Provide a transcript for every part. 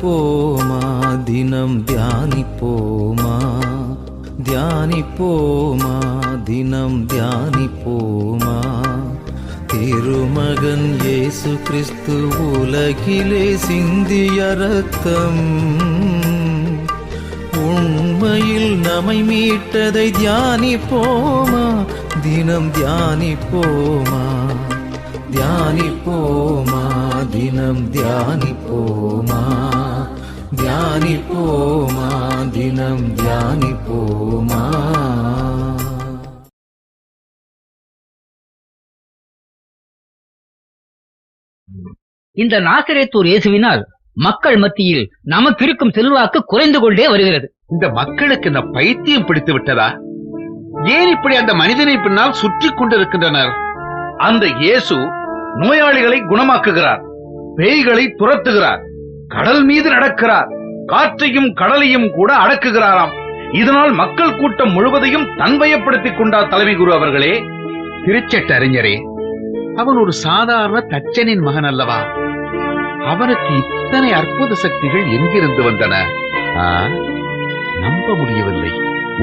தியானிப்போமா தினம் தியானிப்போமா தியானிப்போமா தினம் தியானிப்போமா திருமகன் இயேசு கிறிஸ்து உலகிலே சிந்திய ரத்தம் உண்மையில் நம்மை மீட்டதை தியானிப்போமா தினம் தியானிப்போமா தியானிப்போமா தினம் தியானிப்போமா தியானிப்போமா தினம் தியானிப்போமா. இந்த நாசரேத்தூர் இயேசுவினால் மக்கள் மத்தியில் நமக்கு இருக்கும் செல்வாக்கு குறைந்து கொண்டே வருகிறது. இந்த மக்களுக்கு இந்த பைத்தியம் பிடித்து விட்டதா? ஏன் இப்படி அந்த மனிதனை பின்னால் சுற்றி கொண்டிருக்கின்றனர்? அந்த இயேசு நோயாளிகளை குணமாக்குகிறார், பேய்களை துரத்துகிறார், கடல் மீது நடக்கிறார், காற்றையும் கடலையும் கூட அடக்குகிறாராம். இதனால் மக்கள் கூட்டம் முழுவதையும் தன்வயப்படுத்திக் கொண்டார் தலைமை குரு அவர்களே. திருச்சட்ட அறிஞரே, அவன் ஒரு சாதாரண தச்சனின் மகன் அல்லவா? அவனுக்கு இத்தனை அற்புத சக்திகள் எங்கிருந்து வந்தன? நம்ப முடியவில்லை.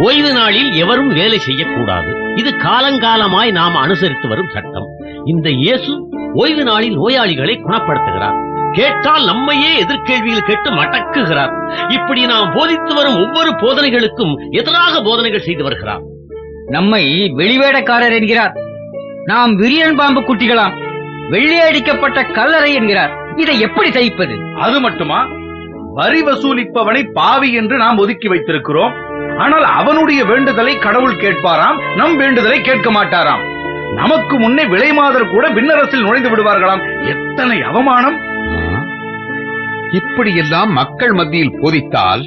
ஓய்வு நாளில் எவரும் வேலை செய்யக்கூடாது. இது காலங்காலமாய் நாம் அனுசரித்து வரும் சட்டம். இந்த இயேசு ஓய்வு நாளில் நோயாளிகளை குணப்படுத்துகிறார். கேட்டால் நம்மையே எதிர்கேள்வியில் கேட்டு மடக்குகிறார். இப்படி நாம் போதித்து வரும் ஒவ்வொரு போதனைகளுக்கும் எதிராக போதனைகள் செய்து வருகிறார். நம்மை வெளிவேடக்காரர் என்கிறார். நாம் விரியன் பாம்பு குட்டிகளாம், வெள்ளையடிக்கப்பட்ட கல்லறை என்கிறார். இதை எப்படி சகிப்பது? அது மட்டுமா, வரி வசூலிப்பவனை பாவி என்று நாம் ஒதுக்கி வைத்திருக்கிறோம். ஆனால் அவனுடைய வேண்டுதலை கடவுள் கேட்பாராம், நம் வேண்டுதலை கேட்க மாட்டாராம். நமக்கு முன்னே விலைமாதர் கூட விண்ணரசில் நுழைந்து விடுவார்களாம். எத்தனை அவமானம்! இப்படியெல்லாம் மக்கள் மத்தியில் போதித்தால்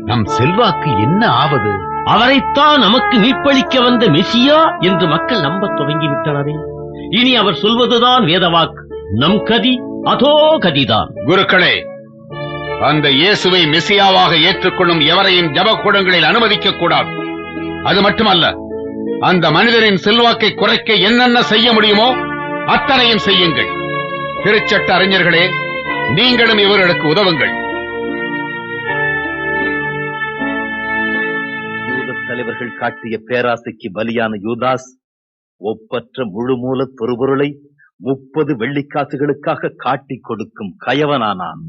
நம் செல்வாக்கு என்ன ஆவது? அவரைத்தான் நமக்கு மீட்பளிக்க வந்த மெசியா என்று மக்கள் நம்பத் துவங்கிவிட்டனரே. இனி அவர் சொல்வதுதான் வேதவாக்கு. நம் கதி அதோ கதிதான். குருக்களே, அந்த இயேசுவை மெசியாவாக ஏற்றுக்கொள்ளும் எவரையும் ஜபக்கூடங்களில் அனுமதிக்க கூடாது. அது மட்டுமல்ல, அந்த மனிதரின் செல்வாக்கை குறைக்க என்னென்ன செய்ய முடியுமோ அத்தனையும் செய்யுங்கள். திருச்சட்ட அறிஞர்களே, நீங்களும் இவர்களுக்கு உதவுங்கள். தலைவர்கள் காட்டிய பேராசைக்கு பலியான யூதாஸ் ஒப்பற்ற முழுமூல தொருபொருளை 30 வெள்ளிக்காசுகளுக்காக காட்டிக் கொடுக்கும் கயவனானான்.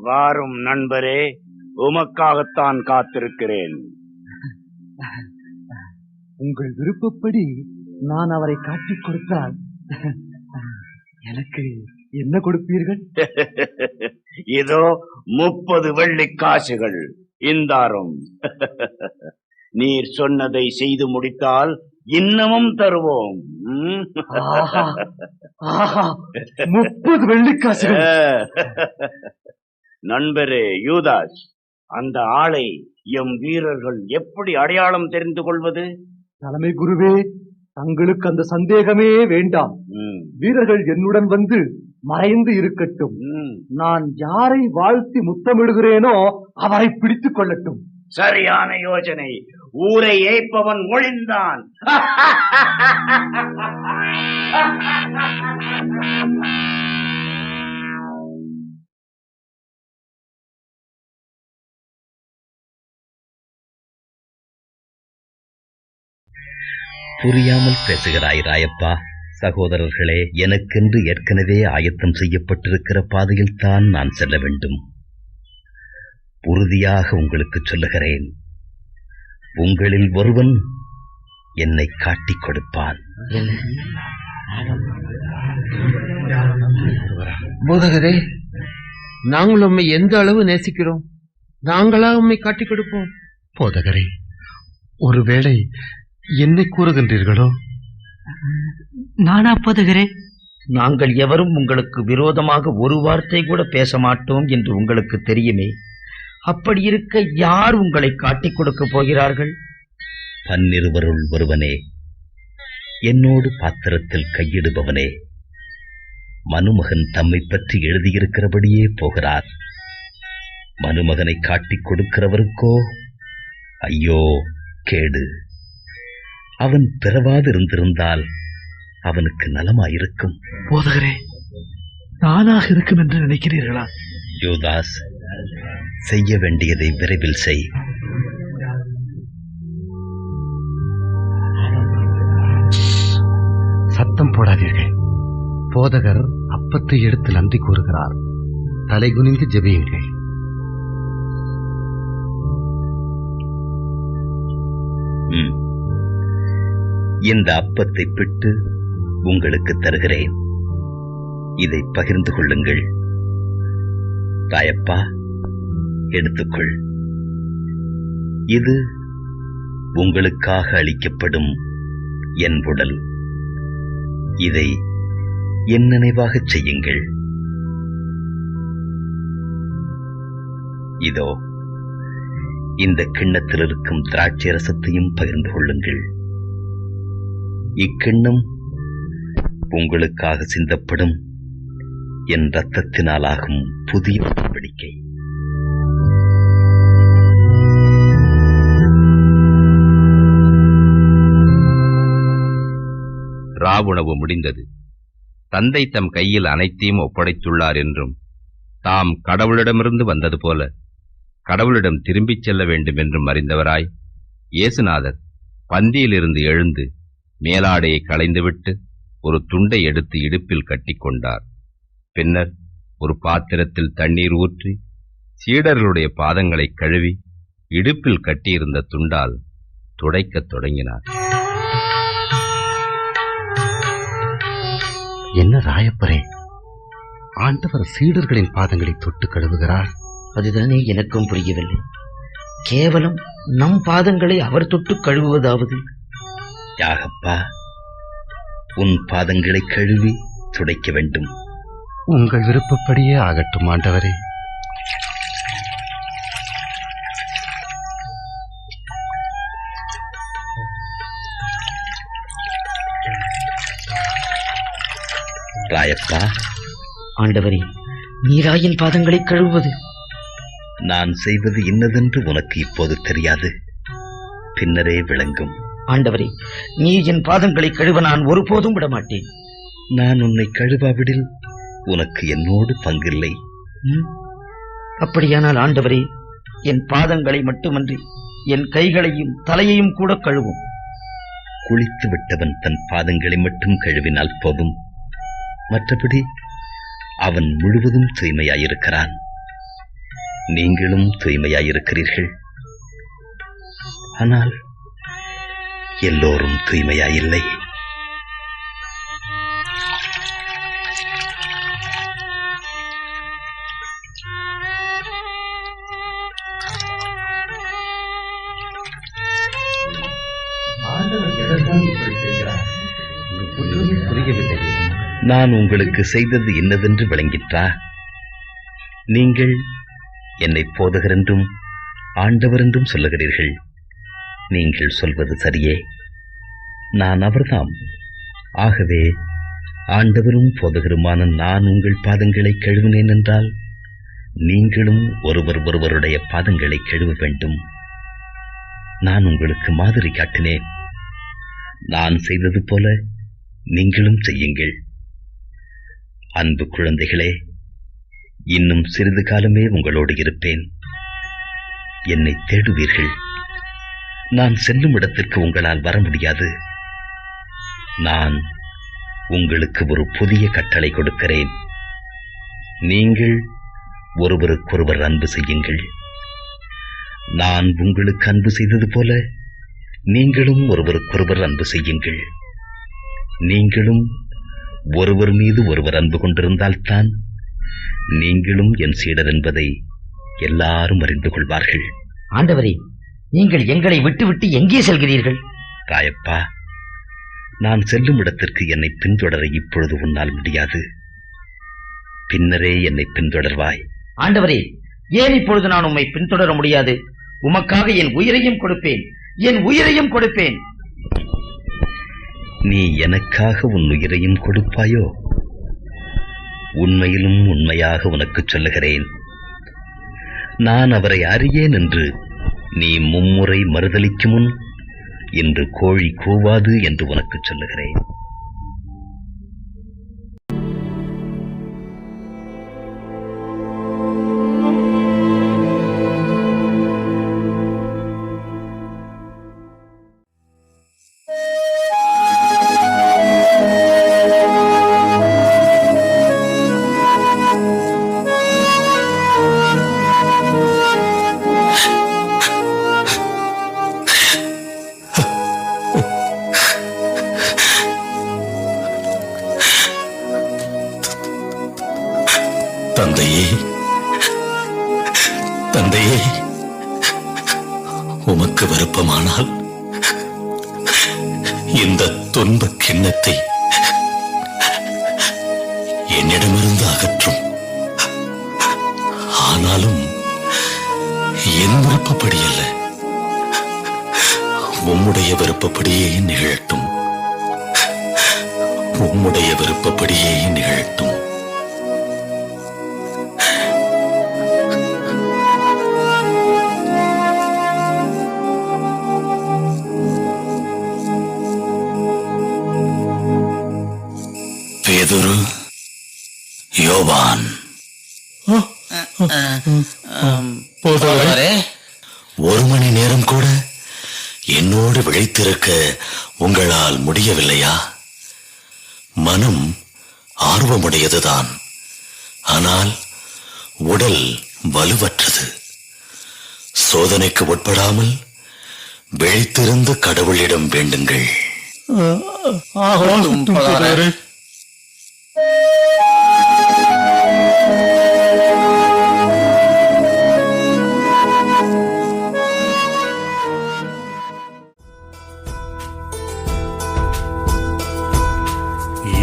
வாரும் நண்பரே, உமக்காகத்தான் காத்திருக்கிறேன். உங்கள் விருப்பப்படி நான் அவரை காட்டிக் கொடுத்தால் எனக்கு என்ன கொடுப்பீர்கள்? இதோ 30 வெள்ளிக்காசுகள் இந்தாரும். நீர் சொன்னதை செய்து முடித்தால் இன்னமும் தருவோம். 30 வெள்ளிக்காசுகள்! நண்பரே யூதாஸ், அந்த ஆளை எம் வீரர்கள் எப்படி அடையாளம் தெரிந்து கொள்வது? தலைமை குருவே, தங்களுக்கு அந்த சந்தேகமே வேண்டாம். வீரர்கள் என்னுடன் வந்து மறைந்து இருக்கட்டும். நான் யாரை வாழ்த்தி முத்தமிடுகிறேனோ அவரை பிடித்துக் கொள்ளட்டும். சரியான யோசனை. ஊரை ஏய்ப்பவன் ஒழிந்தான். புரியாமல் பேசுகிறாய் ராயப்பா. சகோதரர்களே, எனக்கென்று ஏற்கனவே ஆயத்தம் செய்யப்பட்டிருக்கிற பாதையில் தான் நான் செல்ல வேண்டும். உறுதியாக உங்களுக்கு சொல்லுகிறேன், உங்களில் ஒருவன் என்னை காட்டிக் கொடுப்பான். போதகரே, நாங்கள் உம்மை எந்த அளவு நேசிக்கிறோம். நாங்களா உம்மை காட்டிக் கொடுப்போம்? போதகரே, ஒருவேளை என்னை கூறுகின்றீர்களோ? நானா போதகரே? நாங்கள் எவரும் உங்களுக்கு விரோதமாக ஒரு வார்த்தை கூட பேச மாட்டோம் என்று உங்களுக்கு தெரியுமே. அப்படி இருக்க யார் உங்களை காட்டிக் கொடுக்க போகிறார்கள்? 12 ஒருவனே, என்னோடு பாத்திரத்தில் கையிடுபவனே, மனுமகன் தம்மை பற்றி எழுதியிருக்கிறபடியே போகிறார். மனுமகனை காட்டிக் கொடுக்கிறவருக்கோ ஐயோ கேடு. அவன் பிறவாதிருந்திருந்தால் அவனுக்கு நலமாயிருக்கும். போதகரே, நானாக இருக்கும் என்று நினைக்கிறீர்களா? யூதாஸ், செய்ய வேண்டியதை விரைவில் செய். சத்தம் போடாதீர்கள். போதகர் அப்பத்தை எடுத்து நன்றி கூறுகிறார். தலை குனிந்து ஜெபியுங்கள். இந்த அப்பத்தை பிட்டு உங்களுக்கு தருகிறேன். இதை பகிர்ந்து கொள்ளுங்கள். தாயப்பா, எடுத்துக்கொள். இது உங்களுக்காக அளிக்கப்படும் என் உடல். இதை என் நினைவாகச் செய்யுங்கள். இதோ இந்த கிண்ணத்தில் இருக்கும் திராட்சை ரசத்தையும் பகிர்ந்து கொள்ளுங்கள். இக்கிண்ணம் உங்களுக்காக சிந்தப்படும் என் இரத்தத்தினாலாகும் புதிய உடன்படிக்கை. ராவுணவு முடிந்தது. தந்தை தம் கையில் அனைத்தையும் ஒப்படைத்துள்ளார் என்றும் தாம் கடவுளிடமிருந்து வந்தது போல கடவுளிடம் திரும்பிச் செல்ல வேண்டும் என்றும் அறிந்தவராய் இயேசுநாதர் பந்தியிலிருந்து எழுந்து மேலாடையை களைந்துவிட்டு ஒரு துண்டை எடுத்து இடுப்பில் கட்டிக்கொண்டார். பின்னர் ஒரு பாத்திரத்தில் தண்ணீர் ஊற்றி சீடர்களுடைய பாதங்களை கழுவி இடுப்பில் கட்டியிருந்த துண்டால் துடைக்கத் தொடங்கினார். என்ன ராயப்பரே, ஆண்டவர் சீடர்களின் பாதங்களை தொட்டு கழுவுகிறார்? அதுதானே எனக்கும் புரியவில்லை. கேவலம் நம் பாதங்களை அவர் தொட்டு கழுவுவதாவது? யாகப்பா, உன் பாதங்களை கழுவி துடைக்க வேண்டும். உங்கள் விருப்பப்படியே ஆகட்டும் ஆண்டவரே. ராயப்பா, ஆண்டவரே, நீராயின் பாதங்களை கழுவுவது? நான் செய்வது இன்னதென்று உனக்கு இப்போது தெரியாது, பின்னரே விளங்கும். ஆண்டவரே, நீ என் பாதங்களை கழுவ நான் ஒருபோதும் விடமாட்டேன். நான் உன்னை கழுவாவிடில் உனக்கு என்னோடு பங்கில்லை. அப்படியானால் ஆண்டவரே, என் பாதங்களை மட்டுமன்றி என் கைகளையும் தலையையும் கூட கழுவும். குளித்து விட்டவன் தன் பாதங்களை மட்டும் கழுவினால் போதும். மற்றபடி அவன் முழுவதும் தூய்மையாயிருக்கிறான். நீங்களும் தூய்மையாயிருக்கிறீர்கள். ஆனால் எல்லோரும் தூய்மையாயில்லை. புரியவில்லை. நான் உங்களுக்கு செய்தது இன்னதென்று விளங்கிற்றா? நீங்கள் என்னை போதகர் என்றும் ஆண்டவர் என்றும் சொல்லுகிறீர்கள். நீங்கள் சொல்வது சரியே, நான் அவர்தாம். ஆகவே ஆண்டவரும் போதகருமான நான் உங்கள் பாதங்களை கழுவினேன் என்றால் நீங்களும் ஒருவருடைய பாதங்களை கழுவ வேண்டும். நான் உங்களுக்கு மாதிரி காட்டினேன். நான் செய்தது போல நீங்களும் செய்யுங்கள். அன்பு குழந்தைகளே, இன்னும் சிறிது காலமே உங்களோடு இருப்பேன். என்னை தேடுவீர்கள். நான் செல்லும் இடத்திற்கு உங்களால் வர முடியாது. நான் உங்களுக்கு ஒரு புதிய கட்டளை கொடுக்கிறேன். நீங்கள் ஒருவருக்கொருவர் அன்பு செய்யுங்கள். நான் உங்களுக்கு அன்பு செய்தது போல நீங்களும் ஒருவருக்கொருவர் அன்பு செய்யுங்கள். நீங்களும் ஒருவர் மீது ஒருவர் அன்பு கொண்டிருந்தால்தான் நீங்களும் என் சீடர் என்பதை எல்லாரும் அறிந்து கொள்வார்கள். ஆண்டவரே, நீங்கள் எங்களை விட்டுவிட்டு எங்கே செல்கிறீர்கள்? ராயப்பா, நான் செல்லும் இடத்திற்கு என்னை பின்தொடர இப்பொழுது உன்னால் முடியாது. பின்னரே என்னை பின்தொடர்வாய். ஆண்டவரே, ஏன் இப்பொழுது நான் உம்மை பின்தொடர முடியாது? உமக்காக என் உயிரையும் கொடுப்பேன், என் உயிரையும் கொடுப்பேன். நீ எனக்காக உன் உயிரையும் கொடுப்பாயோ? உண்மையிலும் உண்மையாக உனக்கு சொல்லுகிறேன், நான் அவரை அறியேன் என்று நீ மும்முறை மறுதலிக்கும் முன் இன்று கோழி கூவாது என்று உனக்கு சொல்லுகிறேன். தந்தையே, தந்தையே, உமக்கு விருப்பமானால் இந்த துன்ப கிண்ணத்தை என்னிடமிருந்து அகற்றும். ஆனாலும் என் விருப்பப்படி அல்ல, உம்முடைய விருப்பப்படியே நிகழட்டும். உம்முடைய விருப்பப்படியே நிகழட்டும். பேதுரு, யோவான், ஒரு மணி நேரம் கூட என்னோடு விழித்திருக்க உங்களால் முடியவில்லையா? மனம் ஆர்வமுடையதுதான், ஆனால் உடல் வலுவற்றது. சோதனைக்கு உட்படாமல் விழித்திருந்து கடவுளிடம் வேண்டுங்கள்.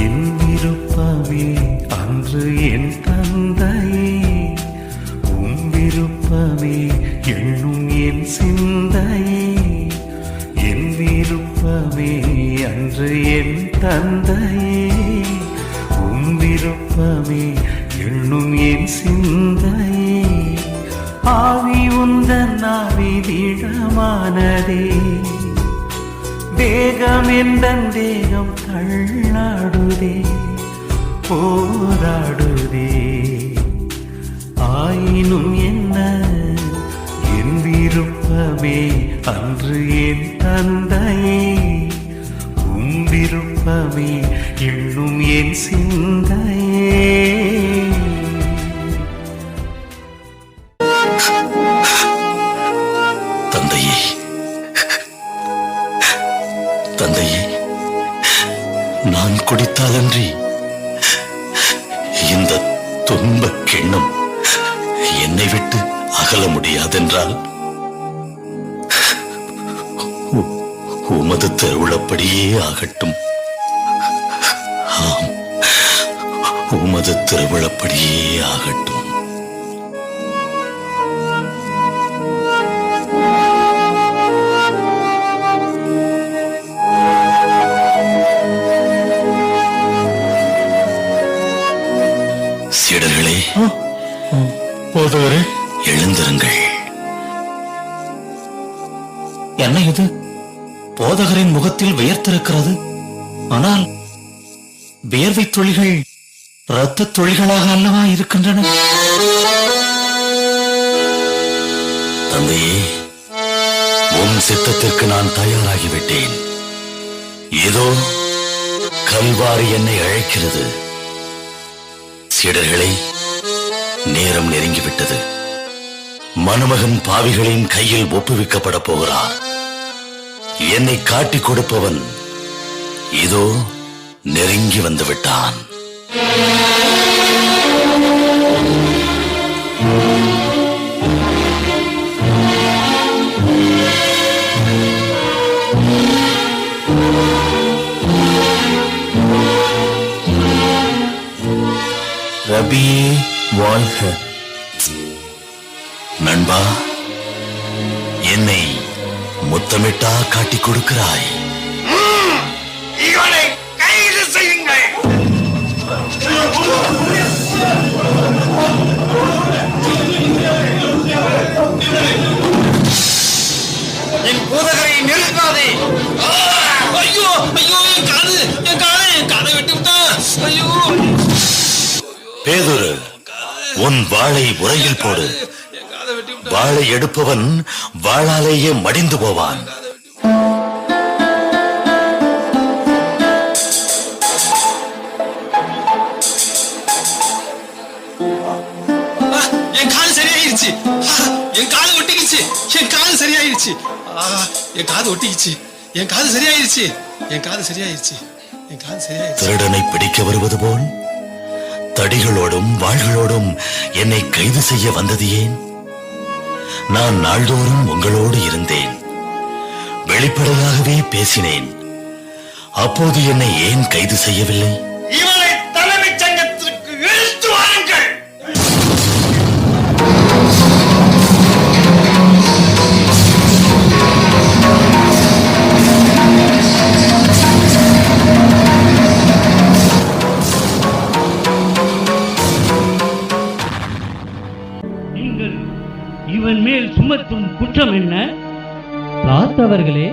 என் விருப்பமே அன்று என் தந்தையே, உன் விருப்பமே எண்ணும் என் சிந்தையே. என் விருப்பமே அன்று என் தந்தையே, உன் விருப்பமே எண்ணும் என் சிந்தையே. ஆவி உந்தன் ஆவிதிடமானதே, தேகம் எந்தன் தேகம் தள்ளாடுதே, போராடுதே. ஆயினும் என்ன என் விருப்பமே அன்று என் தந்தையே, உன் விருப்பமே எண்ணும் என் சிந்தையே. தந்தையே, தந்தையே, நான் குடித்தாலன்றி இந்த துன்பக் கிண்ணம் என்னை விட்டு அகல முடியாதென்றால் உமது திருவுளப்படியே ஆகட்டும். ஆம், உமது திருவுளப்படியே ஆகட்டும். சீடர்களே, போதவரே, எழுந்திருங்கள். என்ன இது? போதகரின் முகத்தில் வியர்த்திருக்கிறது. ஆனால் வியர்வை துளிகள் இரத்த துளிகளாக அல்லவா இருக்கின்றன? தந்தையே, உன் சித்தத்திற்கு நான் தயாராகிவிட்டேன். ஏதோ கல்வாரி என்னை அழைக்கிறது. சீடர்களே, நேரம் நெருங்கிவிட்டது. மணமகன் பாவிகளின் கையில் ஒப்புவிக்கப்பட போகிறார். என்னை காட்டிக் கொடுப்பவன் இதோ நெருங்கி வந்து விட்டான். ரபியே வாழ்க. நண்பா, என்னை முத்தமிட்டா காட்டிக் கொடுக்கிறாய். இவனை கைது செய்யுங்கள். என் போதகரை நெருங்காதே. ஐயோ ஐயோ, என் காது, என் காது, என் காதை வெட்டி விட்டா. ஐயோ. பேதுரு, உன் வாளை உரையில் போடு. வாளை எடுப்பவன் வாளாலேயே மடிந்து போவான். என் காது சரியாயிருச்சு. என் காது ஒட்டிக்கிச்சு. என் காது சரியாயிருச்சு. என் காது ஒட்டிக்கிச்சு. என் காது சரியாயிருச்சு. என் காது சரியாயிருச்சு. என் காது சரியாயிருச்சு. திருடனை பிடிக்க வருவது போல் தடிகளோடும் வாள்களோடும் என்னை கைது செய்ய வந்தது ஏன்? நான் நாள்தோறும் உங்களோடு இருந்தேன், வெளிப்படையாகவே பேசினேன். அப்போது என்னை ஏன் கைது செய்யவில்லை? இவனை தலைமைச் சங்கத்திற்கு இழுத்து வாருங்கள். நீங்கள் இவன் மேல் சுமத்தும் குற்றம் என்ன? பார்த்தவர்களே,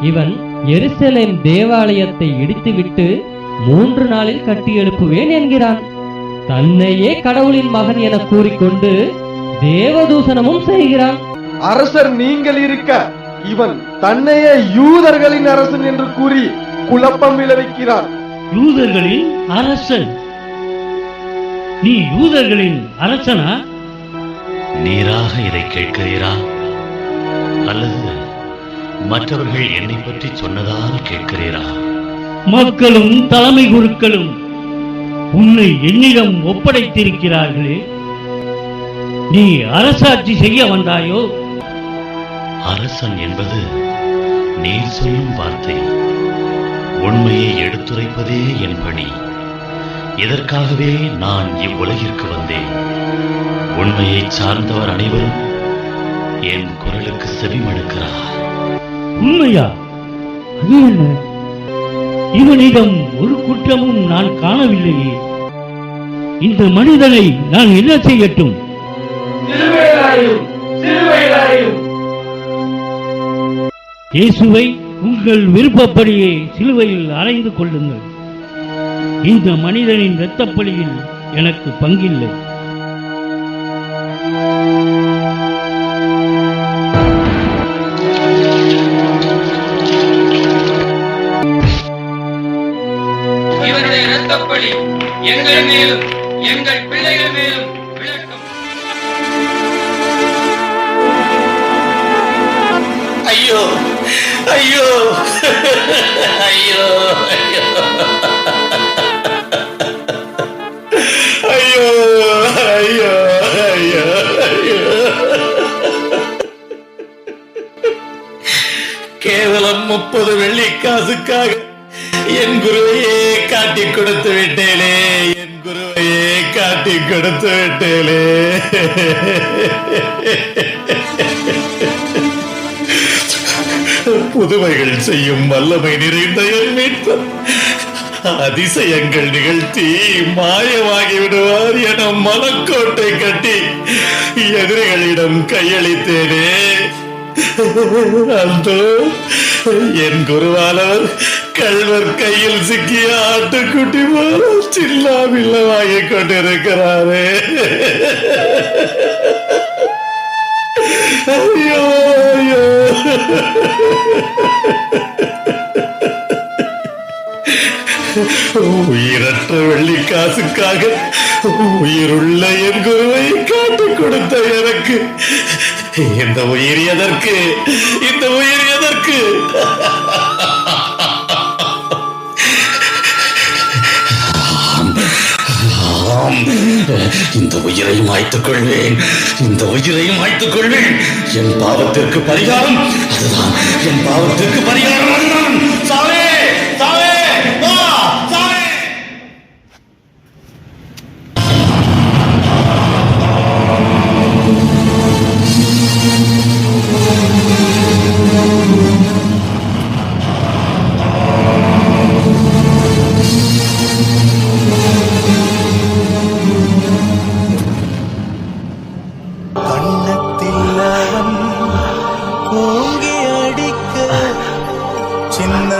இவன் எருசலேம் தேவாலயத்தை இடித்துவிட்டு 3 நாளில் கட்டி எழுப்புவேன் என்கிறான். தன்னையே கடவுளின் மகன் என கூறிக்கொண்டு தேவதூசணமும் செய்கிறான். அரசர் நீங்கள் இருக்க இவன் தன்னையே யூதர்களின் அரசன் என்று கூறி குழப்பம் விளைவிக்கிறான். யூதர்களின் அரசன்? நீ யூதர்களின் அரசனா? நீராக இதை கேட்கிறீரா, அல்லது மற்றவர்கள் என்னை பற்றி சொன்னதால் கேட்கிறீரா? மக்களும் தலைமை குருக்களும் உன்னை என்னிடம் ஒப்படைத்திருக்கிறார்களே, நீ அரசாட்சி செய்ய வந்தாயோ? அரசன் என்பது நீர் சொல்லும் வார்த்தை. உண்மையை எடுத்துரைப்பதே என் பணி. இதற்காகவே நான் இவ்வுலகிற்கு வந்தேன். உண்மையை சார்ந்தவர் அனைவரும் என் குரலுக்கு செவிமடுக்கிறார். உண்மையா? அது என்ன? இவனிடம் ஒரு குற்றமும் நான் காணவில்லையே. இந்த மனிதனை நான் என்ன செய்யட்டும்? இயேசுவை உங்கள் விருப்பப்படியே சிலுவையில் அறைந்து கொள்ளுங்கள். இந்த மனிதனின் இரத்தப்பழியில் எனக்கு பங்கில்லை. இவருடைய இரத்தப்பழி எங்கள் மேலும் எங்கள் பிள்ளைகள் மேலும் விளக்கம். ஐயோ ஐயோ ஐயோ ஐயோ ஐயோ ஐயோ ஐயோ ஐயோ. கேவலம் 30 வெள்ளிக்காசுக்காக என் குருவையே காட்டிக் கொடுத்து விட்டேனே, என் குருவையே காட்டிக் கொடுத்து விட்டேனே. புதுமைகள் செய்யும் வல்லமை நிறைந்த என் மீட்பர் அதிசயங்கள் நிகழ்த்தி மாயமாகி விடுவார் என மனக்கோட்டை கட்டி எதிரிகளிடம் கையளித்தேனே. அந்தோ என் குருவானவர் கள்வர் கையில் சிக்கிய ஆட்டுக்குட்டி போல சில்லா பில்லவாகிக் கொண்டிருக்கிறாரே. ஐயோ ஐயோ. உயிரற்ற வெள்ளிக்காசுக்காக உயிருள்ள என் குருவை காட்டிக் கொடுத்த எனக்கு இந்த உயிர் எதற்கு? இந்த உயிர் எதற்கு? இந்த உயிரையும் மாய்த்துக் கொள்வேன், இந்த உயிரையும் மாய்த்துக் கொள்வேன். என் பாவத்திற்கு பரிகாரம் அதுதான், என் பாவத்திற்கு பரிகாரம் அதுதான். சாவே சாவே வா சாவே. கண்ணத்தில் அவன் ஓங்கி அடிக்க சின்ன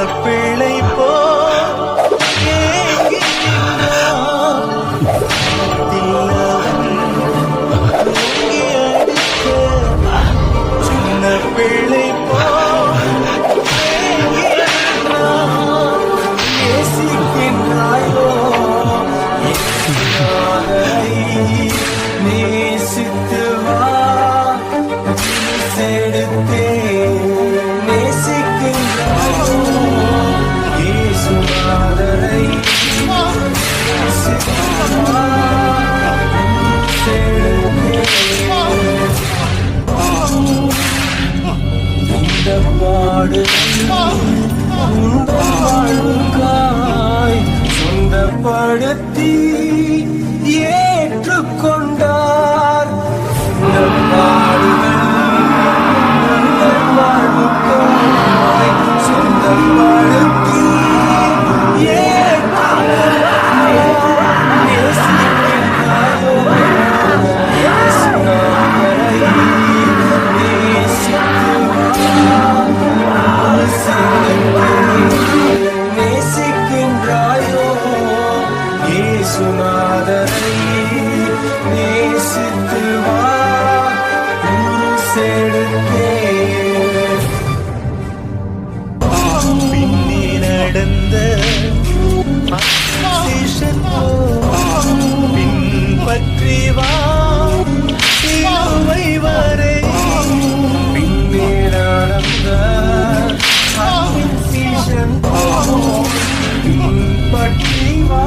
வாழ்வுக்காய் சொந்தப்படுத்தி ஏற்றுக்கொண்டார். நம் வாழ்வுக்காய் சொந்தப்படுத்தி நேசிக்கின்றாயோ இயேசுநாதரை நேசித்து வா குருசெடுத்தே. பின்னே நடந்த பின்பற்றி வா சிலுவை வரை. பின்னே நடந்த பின்பற்றி வா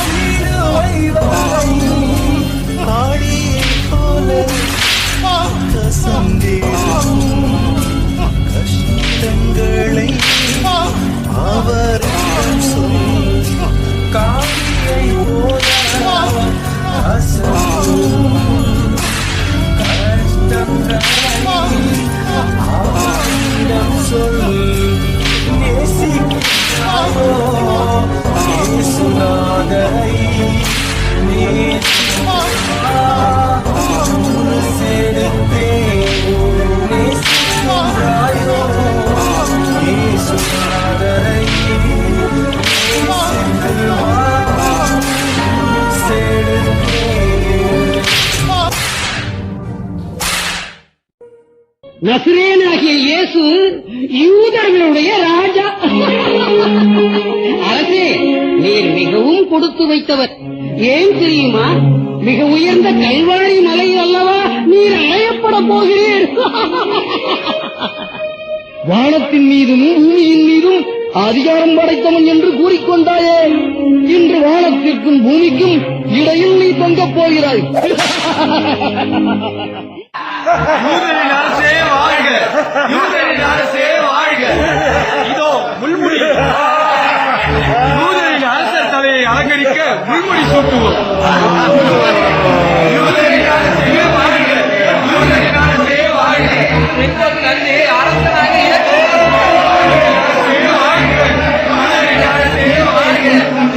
சிலுவை வரை. ஆடியை போல கசந்தேறும் கஷ்டங்களை அவரிடம் சொல். காவியை போல அசையும் கஷ்டங்களை அவரிடம் சொல். நேசிக்கிறாயோ இயேசுநாதரை நேசித்தே. நேசிக்கிறாயோ இயேசுநாதரை நசரேயனாகிய இயேசு யூதர்களுடைய ராஜா. அரசே, நீர் மிகவும் கொடுத்து வைத்தவர். ஏன் தெரியுமா? மிக உயர்ந்த கல்வாரி மலையில் அல்லவா நீர் அழையப்பட போகிறீர். வானத்தின் மீதும் பூமியின் மீதும் அதிகாரம் படைத்தவன் என்று கூறிக்கொண்டாயே, இன்று வானத்திற்கும் பூமிக்கும் இடையில் நீ தொங்கப் போகிறாய். யூதரின் அரசே வாழ்க, யூதரின் அரசே வாழ்க. இதோ முள்முடி. யூதரின் அரசர் தலையை அலங்கரிக்க முள்முடி சூட்டுவோம். யூதரின் அரசே வாழ்க, யூதரின் அரசே வாழ்க. தந்தை அரசனாக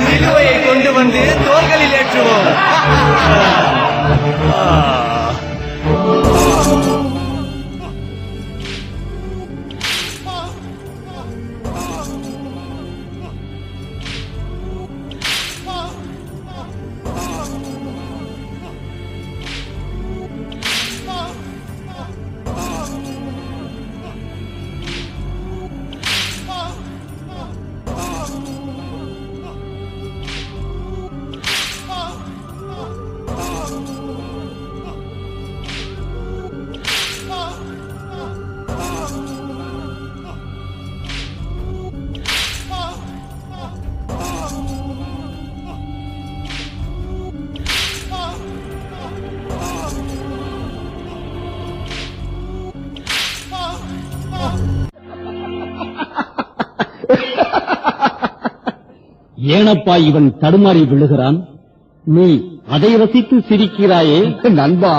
சிலுவையை கொண்டு வந்து தோள்களில் ஏற்றுவோம். ஏனப்பா இவன் தடுமாறி விழுகிறான்? நீ அதை ரசித்து சிரிக்கிறாயே? நண்பா,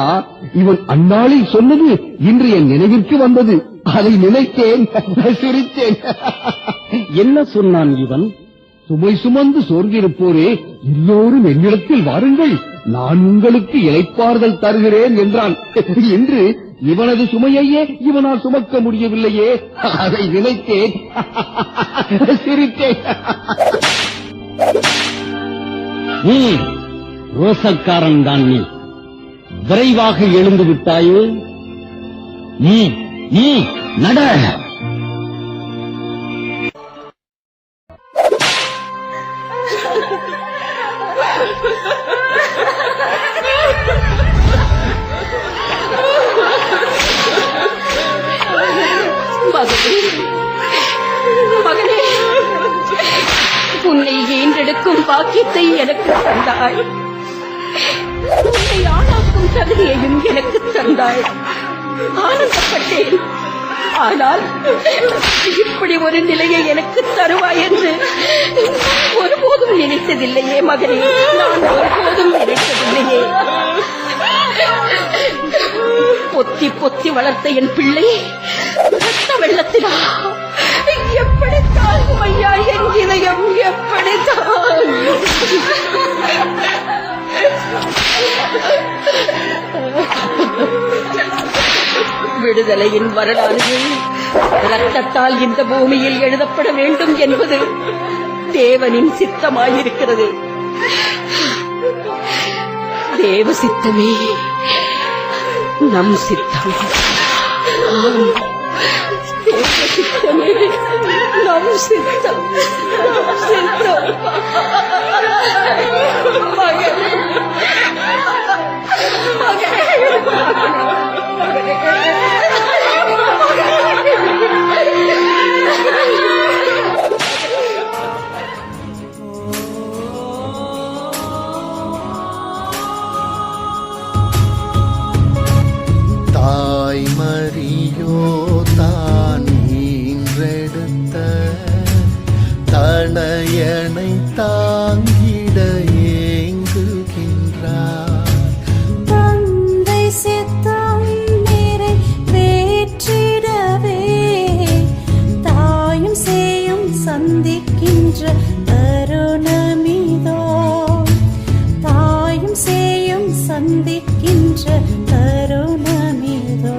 இவன் அந்நாளில் சொன்னது இன்று என் நினைவிற்கு வந்தது. அதை நினைத்தேன், சிரித்தேன். என்ன சொன்னான் இவன்? சுமை சுமந்து சோர்ந்திருப்போரே, எல்லோரும் என்னிடத்தில் வாருங்கள், நான் உங்களுக்கு இளைப்பாறுதல் தருகிறேன் என்றான். என்று இவனது சுமையையே இவனால் சுமக்க முடியவில்லையே, அதை நினைத்தேன், சிரித்தேன். ரோசக்காரன் தான் நீ. விரைவாக எழுந்து விட்டாயே. நீ நட. மகனே, உன்னை ஈன்றெடுக்கும் பாக்கியத்தை எனக்கு தந்தாய். உன்னை ஆளாக்கும் தகுதியையும் எனக்கு தந்தாய். ஆனந்தப்பட்டேன், ஆனால் இப்படி ஒரு நிலையை எனக்கு தருவாய் என்று ஒருபோதும் நினைத்ததில்லையே மகனே, நான் ஒருபோதும் நினைத்ததில்லையே. பொத்தி பொத்தி வளர்த்த என் பிள்ளை ரத்த வெள்ளத்தினா எப்படித்தான் ஐயா என் இதயம் எப்படித்தான். விடுதலையின் வரலாறு ரத்தத்தால் இந்த பூமியில் எழுதப்பட வேண்டும் என்பது தேவனின் சித்தமாயிருக்கிறது. தேவ சித்தமே நம் சித்தம். தேவ சித்தமே நம் சித்தம். தாய் மரியோ தான் ஈன்றெடுத்த தனையனை தாங்கிட ஏங்குகின்றார். தந்தை சித்தம் நிறைவேற்றிடவே தாயும் சேயும் சந்திக்கின்ற தருணமிதோ. தாயும் சேயும் சந்திக்கின்ற தருணமிதோ.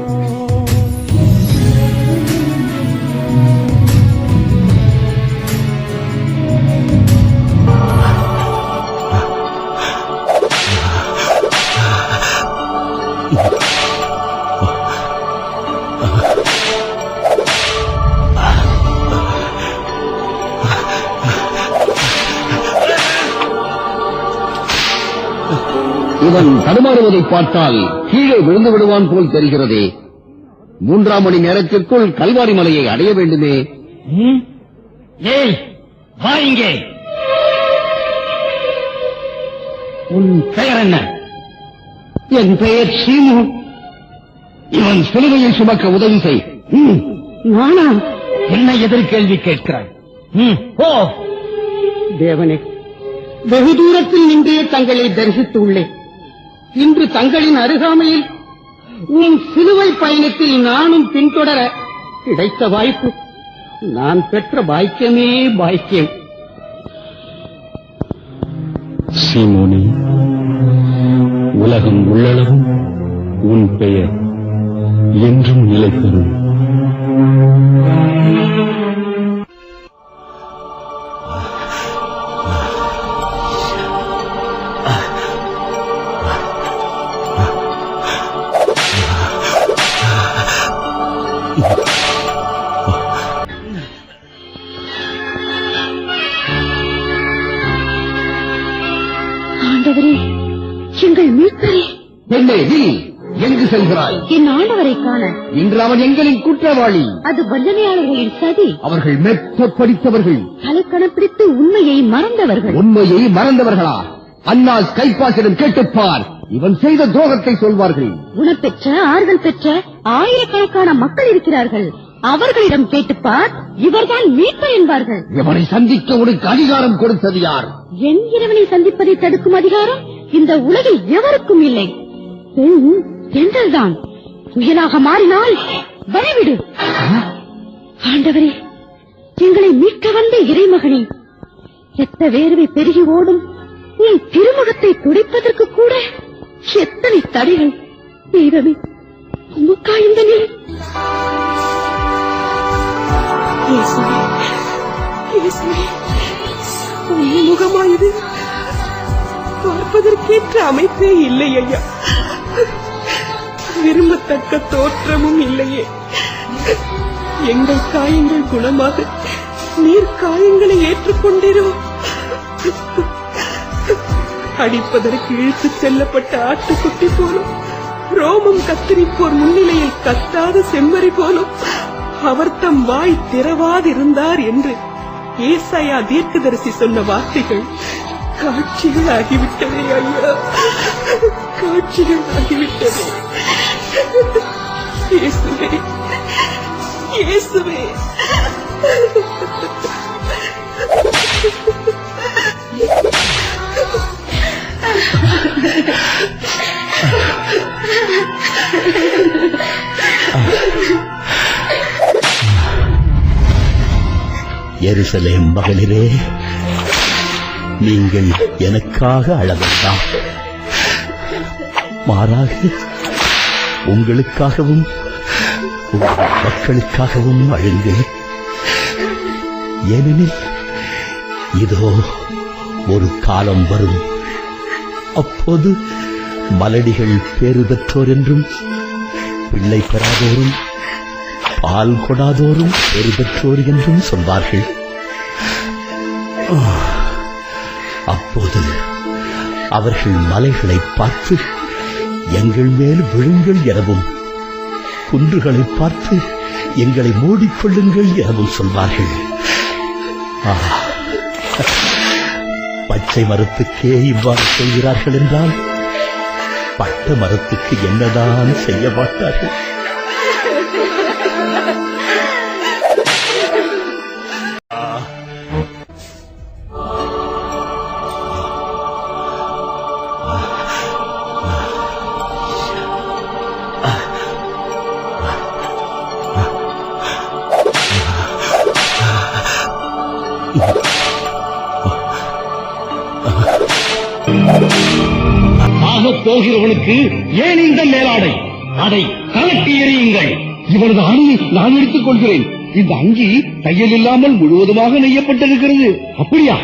இவன் தடுமாறுவதை பார்த்தால் கீழே விழுந்து விடுவான் போல் தெரிகிறதே. 3 மணி நேரத்திற்குள் கல்வாரி மலையை அடைய வேண்டுமே. ஏய், வா இங்கே. உன் பெயர் என்ன? என் பெயர் சீமு. இவன் சிலுவையை சுமக்க உதவி செய். நானா? என்ன எதிர்கேள்வி கேட்கிறாய்? ஓ தேவனே, வெகு தூரத்தில் நின்றே தங்களை தரிசித்து உள்ளேன். இன்று தங்களின் அருகாமையில் உன் சிலுவை பயணத்தில் நானும் பின்தொடர கிடைத்த வாய்ப்பு நான் பெற்ற பாக்கியமே பாக்கியம். சீமோனே, உலகம் உள்ளளவும் உன் பெயர் என்றும் நிலை பெறும். ஆண்டவரே, எங்கள் மீட்பரே. பெண்ணே, நீ எங்கு செல்கிறாய்? என் ஆண்டவரை காண. இன்று அவன் எங்களின் குற்றவாளி. அது வஞ்சனையாளர்களின் சதி. அவர்கள் மெத்த படித்தவர்கள், தலைக்கணம் பிடித்து உண்மையை மறந்தவர்கள். உண்மையை மறந்தவர்களா? அன்னால் கைப்பாசிடம் கேட்டுப்பார், இவன் செய்த துரோகத்தை சொல்வார்கள். குணப்பெற்ற ஆறுதல் பெற்ற ஆயிரக்கணக்கான மக்கள் இருக்கிறார்கள். அவர்களிடம் கேட்டுப்பார், இவர்தான் மீட்பர் என்பார்கள். இவனை சந்திக்க உனக்கு அதிகாரம் கொடுத்தது யார்? என் இறைவனை சந்திப்பதை தடுக்கும் அதிகாரம் இந்த உலகில் எவருக்கும் இல்லை. என்றல்தான் புயலாக மாறினால் வழிவிடு. ஆண்டவரே, எங்களை மீட்க வந்த இறைமகனே, எத்த வேர்வை பெருகி ஓடும் உன் திருமுகத்தை துடைப்பதற்கு கூட எத்தனை தடைகள். தெய்வமே, உமக்கா இந்த நிலை? முகமாயுது பார்ப்பதற்கேற்ற அமைப்பே இல்லை ஐயா. விரும்பத்தக்க தோற்றமும் இல்லையே. எங்கள் காயங்கள் குணமாக நீர் காயங்களை ஏற்றுக்கொண்டிரோ? அடிப்பதற்கு இழுத்துச் செல்லப்பட்ட ஆட்டுக்குட்டி போலும், ரோமம் கத்தரிப்போர் முன்னிலையில் கத்தாத செம்மறி போலும் அவர் தம் வாய் திறவாதிருந்தார் என்று ஏசாயா தீர்க்கதரிசி சொன்ன வார்த்தைகள் காட்சிகள் ஆகிவிட்டதே ஐயா, காட்சிகள் ஆகிவிட்டதே. இயேசுவே, இயேசுவே. எருசலேம் மகளிரே, நீங்கள் எனக்காக அழ வேண்டாம். மாறாக உங்களுக்காகவும் உங்கள் மக்களுக்காகவும் அழுங்கள். ஏனெனில் இதோ ஒரு காலம் வரும், அப்போது மலடிகள் பேறு பெற்றோர் என்றும் பிள்ளை பெறாதோரும் பால் கொடாதோரும் பேறு பெற்றோர் என்றும் சொல்வார்கள். அப்போது அவர்கள் மலைகளை பார்த்து எங்கள் மேல் விழுங்கள் எனவும், குன்றுகளை பார்த்து எங்களை மூடிக்கொள்ளுங்கள் எனவும் சொல்வார்கள். பச்சை மரத்துக்கே இவ்வாறு சொல்கிறார்கள் என்றால் பட்ட மரத்துக்கு என்னதான் செய்ய மாட்டார்கள்? போகிறவனுக்கு ஏன் இந்த மேலாடை? அதை கலட்டி எறியுங்கள். இவனது அணியை நான் எடுத்துக் கொள்கிறேன். இந்த அங்கி தையல் இல்லாமல் முழுவதுமாக நெய்யப்பட்டிருக்கிறது. அப்படியா?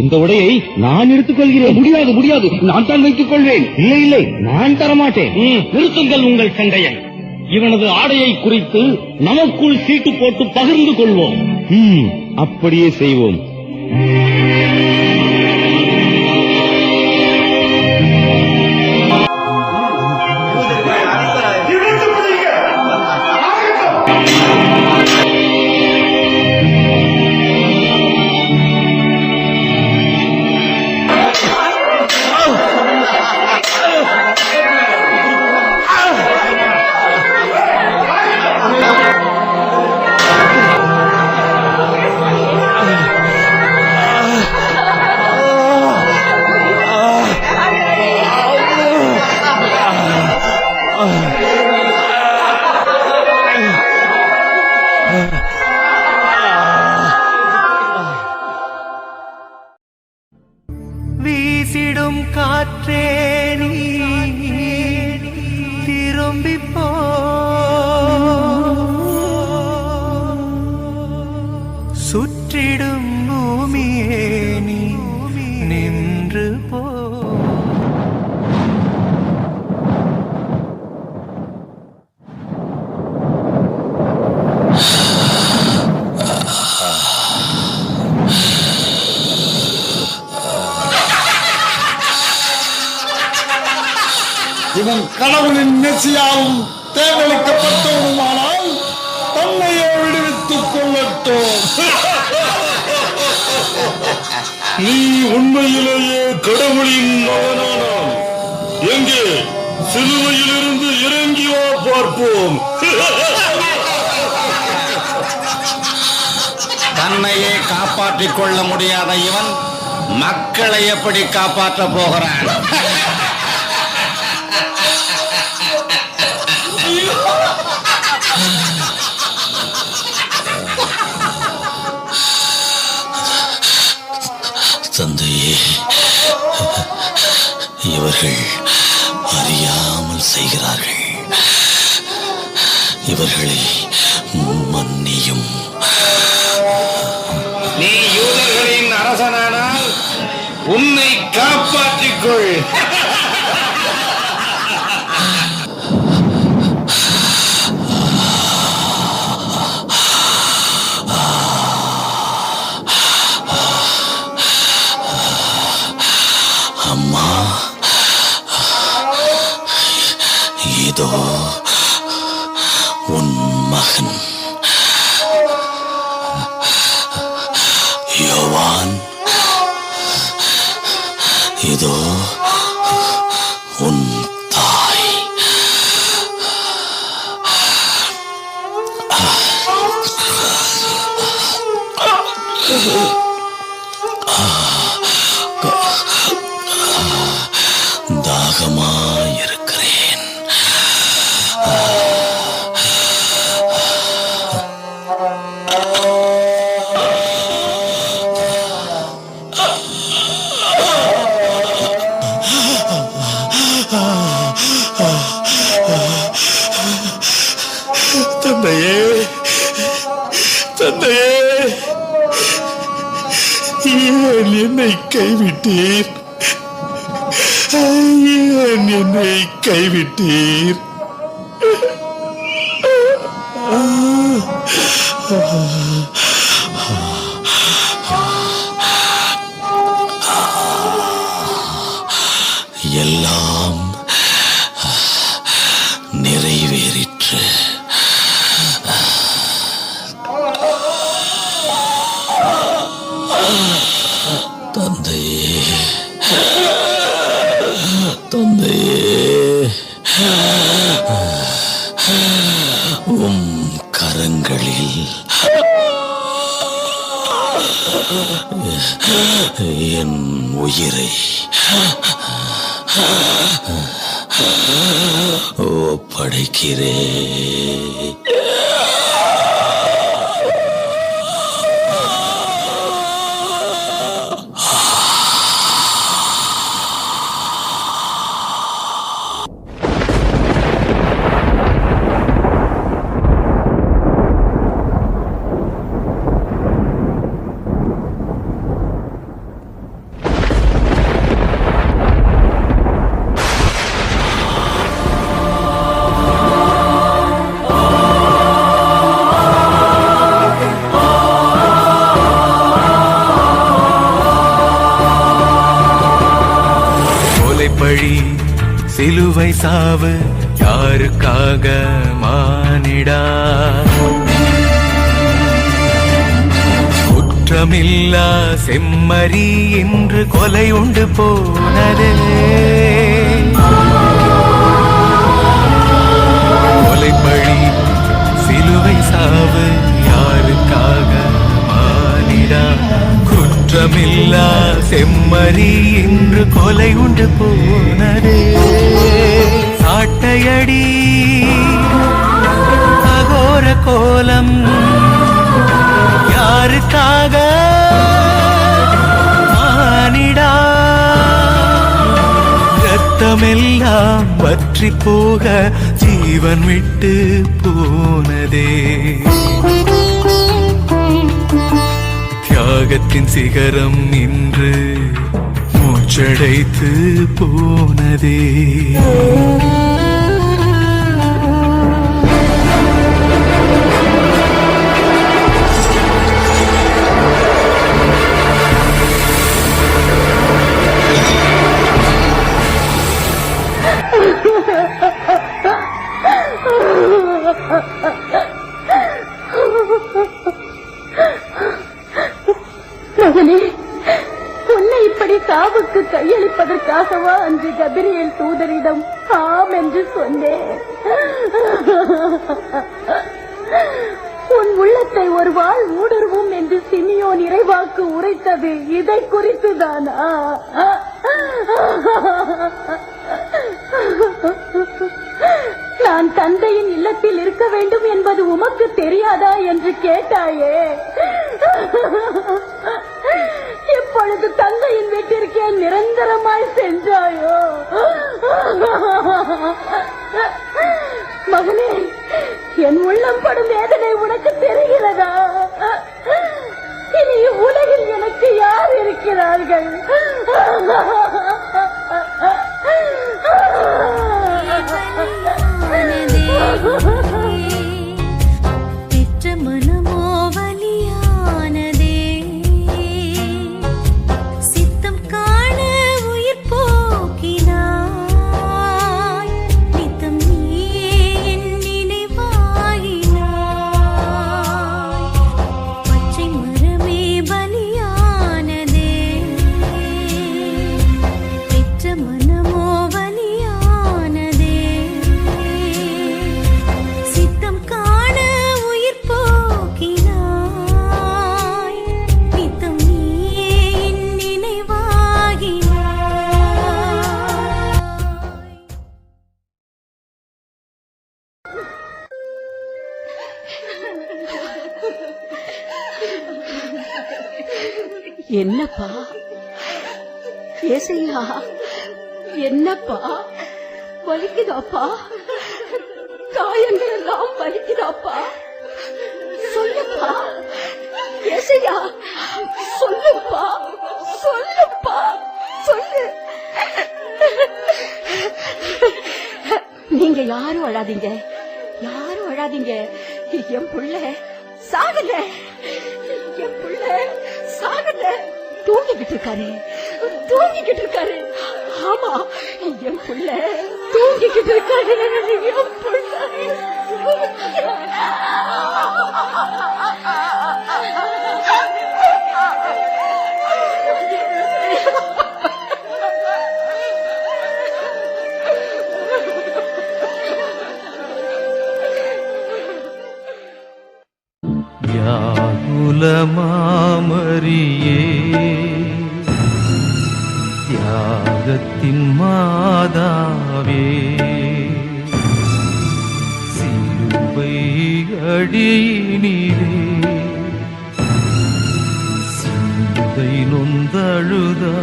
இந்த உடையை நான் எடுத்துக் கொள்கிறேன். முடியாது, முடியாது, நான் தான் வைத்துக் கொள்வேன். இல்லை இல்லை, நான் தரமாட்டேன். நிறுத்துங்கள் உங்கள் சண்டையன். இவனது ஆடையை குறித்து நமக்குள் சீட்டு போட்டு பகிர்ந்து கொள்வோம். அப்படியே செய்வோம். வீசிடும் காற்றே நீ திரும்பி போ, சுற்றிடும் பூமியே நீ நின்று போ. இவன் கடவுளின் மெசியாவும் தேர்ந்தெடுக்கப்பட்டவனுமானால் தன்னையே விடுவித்துக் கொள்ளட்டும். நீ உண்மையிலேயே கடவுளின் மகனானால் எங்கே சிலுவையிலிருந்து இறங்கி வா பார்ப்போம். தன்னையே காப்பாற்றிக் கொள்ள முடியாத இவன் மக்களை எப்படி காப்பாற்ற போகிறான்? தந்தையே, இவர்கள் அறியாமல் செய்கிறார்கள். இவர்களை மன்னியும். நீ யூதர்களின் அரசனானால் உன்னை காப்பாற்றிக் கொள். அம்மா, இதோ உன் மகன் யோவான். இதோ உன் தாய். தாகமாயிருக்கிறேன். தந்தையே, தந்தையே, ஏன் என்னை கைவிட்டீர்? ஏன் என்னை கைவிட்டீர்? எல்லாம் நிறைவேறிற்று. தந்தையே, தந்தையே, உம் கரங்களில் என் உயிரை ஒப்படைக்கிறேன். பழி சிலுவை சாவு யாருக்காக மானிடா? குற்றமில்லா செம்மறி என்று கொலை உண்டு போனதே. கொலை பழி சிலுவை சாவு யாருக்காக மானிடா? குற்றமில்லா செம்மறி என்று கொலை உண்டு போனதே. சாட்டையடி அகோர கோலம் யாருக்காக மானிடா? ரத்தமெல்லாம் வற்றி போக ஜீவன் விட்டு போனதே. தியாகத்தின் சிகரம் நின்று மூச்சடைத்து போனதே. மகனே, உன்னை இப்படி சாவுக்கு கையளிப்பதற்காகவா அன்று கபிரியேல் தூதரிடம் ஆம் என்று சொன்னேன். உன் உள்ளத்தை ஒரு வாழ் ஊடுருவும் என்று சிமியோன் இறைவாக்கு உரைத்தது இதை குறித்துதானா? நான் தந்தையின் இல்லத்தில் இருக்க வேண்டும் என்பது உமக்கு தெரியாதா என்று கேட்டாயே. இப்பொழுது தந்தையின் வீட்டிற்கே நிரந்தரமாய் சென்றாயோ? மகனே, என் உள்ளம் படும் வேதனை உனக்கு தெரிகிறதா? இனி உலகில் எனக்கு யார் இருக்கிறார்கள்? பெற்ற மனமோ வலியானதே. என்னப்பா ஏசையா, என்னப்பா வலிக்குதாப்பா? காயங்கள் எல்லாம் வலிக்குதாப்பா? சொல்லுப்பா ஏசையா, சொல்லுப்பா, சொல்லுப்பா, சொல்லு. நீங்க யாரும் அழாதீங்க, யாரும் அழாதீங்க. என் புள்ள சாகல, என் புள்ள சாகல. தூங்கிக்கிட்டு இருக்காரு, தூங்கிக்கிட்டு இருக்காரு. ஆமா, என் புள்ள தூங்கிக்கிட்டு இருக்காரு. என் புள்ள குலமாமரியே, தியாகத்தின் மாதாவே, சிலுவை அடியினிலே சிந்தை நொந்தழுதாயோ.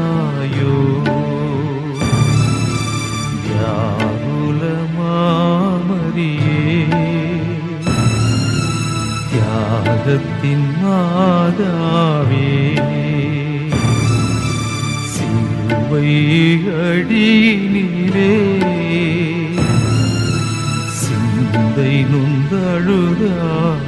குலமாமரியே, தியாகத்தின் மாதாவே, சிலுவை அடியினிலே சிந்தை நொந்தழுதாயோ.